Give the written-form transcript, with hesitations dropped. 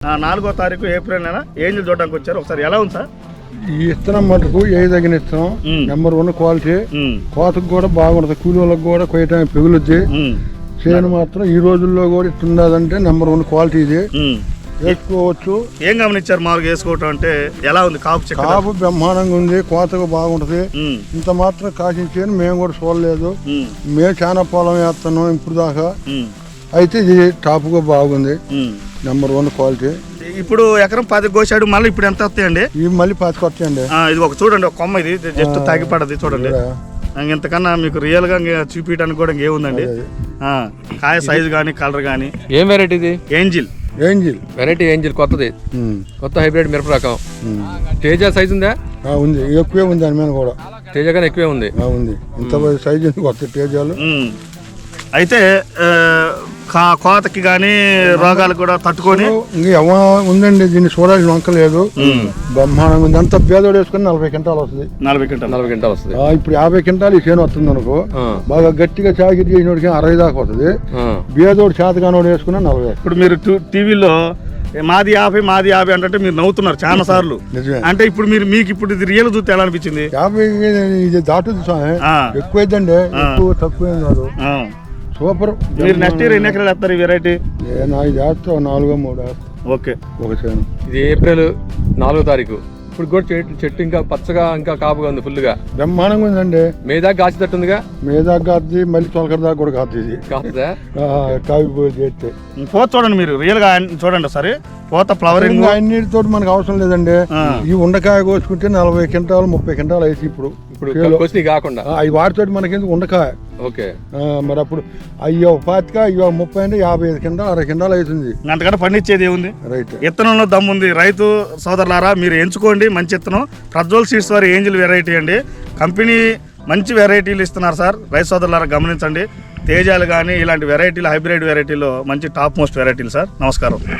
4వ తారీఖు ఏప్రిల్ నెల ఏంజిల్ చూడడానికి వచ్చారు. ఒకసారి ఎలా ఉంది సార్ ఈ ఇత్తనం మటుకు ఏ తగిన ఇత్తనం నెంబర్ 1 క్వాలిటీ, కోతకు కూడా బాగుంటది, కూలీలకు కూడా కొయ్యటానికి పెగులుద్ది. చేను మాత్రం ఈ రోజుల్లో కూడా ఇట్టున్నదంటే నెంబర్ 1 క్వాలిటీ ఇది, వేసుకోవచ్చు. ఏం గమనించారు మామూలుగా వేసుకోవటం అంటే ఎలా ఉంది? కాపు బ్రహ్మాండంగా ఉంది, కోతకు బాగుంటది. ఇంత మాత్రం కాసించేను మేము కూడా చూడలేదు. మేము చాలా పొలం వేస్తున్నాం ఇప్పుడు దాకా, అయితే ఇది టాప్గా బాగుంది, నెంబర్ 1 క్వాలిటీ. ఇప్పుడు ఎకరం 10 కోసాడు, మళ్ళీ ఇప్పుడు ఎంత వస్తాయండి? ఇవి మళ్ళీ 10 వస్తాయండి. ఇది ఒక చూడండి, ఒక కొమ్మ ఇది జస్ట్ తాగిపడది చూడండి. ఇంతకన్నా మీకు రియల్ గా చూపించడానికి కూడా ఇంకేముందండి. కాయ సైజు కానీ కలర్ కానీ. ఏం వెరైటీ ఇది? ఏంజిల్ వెరైటీ ఏంజిల్, కొత్తది, కొత్త హైబ్రిడ్ మిరప రకం. తేజ సైజు ఉందా? ఉంది, ఎక్కువే ఉంది, దాని మీద కూడా తేజ కానీ ఎక్కువే ఉంది. ఉంది, ఇంత సైజు ఉంది కొత్త తేజాలు. అయితే కోతకి కానీ రోగాలు కూడా తట్టుకొని ఉందండి. దీన్ని చూడాల్సిన వంక లేదు, బ్రహ్మాండంగా ఉంది. అంత పేదోడు వేసుకుని 40 క్వింటాలు వస్తుంది. 40 క్వింటాలు వస్తుంది. ఇప్పుడు 50 క్వింటాలు ఈ చేను వస్తుంది అనుకో. బాగా గట్టిగా చాకిరి చేసినోడికి 60 దాకా వస్తుంది. పేదోడు చేతగానోడు వేసుకున్నా 40. ఇప్పుడు మీరు టీవీలో మాది 50 అంటే మీరు నవ్వుతున్నారు చాలా సార్లు. అంటే ఇప్పుడు మీకు ఇప్పుడు ఇది రియల్ చూస్తే ఎలా అనిపించింది? 50 ఇది దాటుది స్వామి, ఎక్కువైందండి, ఎక్కువ తక్కువ కాదు. సూపర్. మీరు నెక్స్ట్ ఇయర్ ఎన్ని ఎకరాలు వేస్తారు ఈ వెరైటీ? నాకు చేస్తా 4-3 ఓకే. ఒక చేను. ఇది ఏప్రిల్ 4వ తారీఖు. ఇప్పుడు కూడా చెట్టు ఇంకా పచ్చగా ఇంకా కాపుగా ఉంది, ఫుల్ గా బ్రహ్మాండంగా ఉందండి. మీద కాచి తట్టుందిగా, మీద కాదు, మళ్ళీ తొలకర దాకా కూడా కాదు. ఇది కాగిపోయి చేస్తే పోత చూడండి, మీరు రియల్ గా చూడండి సరే. పోత ఫ్లవరింగ్ అన్నిటితో మనకు అవసరం లేదండి. ఈ ఉండకాయ కోసుకుంటే 40 క్వింటాలు 30 క్వింటాలు అయితే ఇప్పుడు కాకుండా అవి వాటితోటి మనకి ఉండకాయ. ఓకే. మరి అప్పుడు అయ్యో 25 అయ్యో 30 అంటే 55 క్వింటాలు 60 క్వింటాలు అవుతుంది. అంతకంటే పండించేది ఏముంది? రైట్. ఇత్తనంలో దమ్ముంది. రైతు సోదరులారా మీరు ఎంచుకోండి మంచి ఇత్తనం. ప్రజ్వల్ సీడ్స్ వారి ఏంజిల్ వెరైటీ అండి. కంపెనీ మంచి వెరైటీలు ఇస్తున్నారు సార్. రైతు సోదరులారా గమనించండి. తేజాలు కానీ ఇలాంటి వెరైటీలు, హైబ్రిడ్ వెరైటీలో మంచి టాప్ మోస్ట్ వెరైటీలు సార్. నమస్కారం.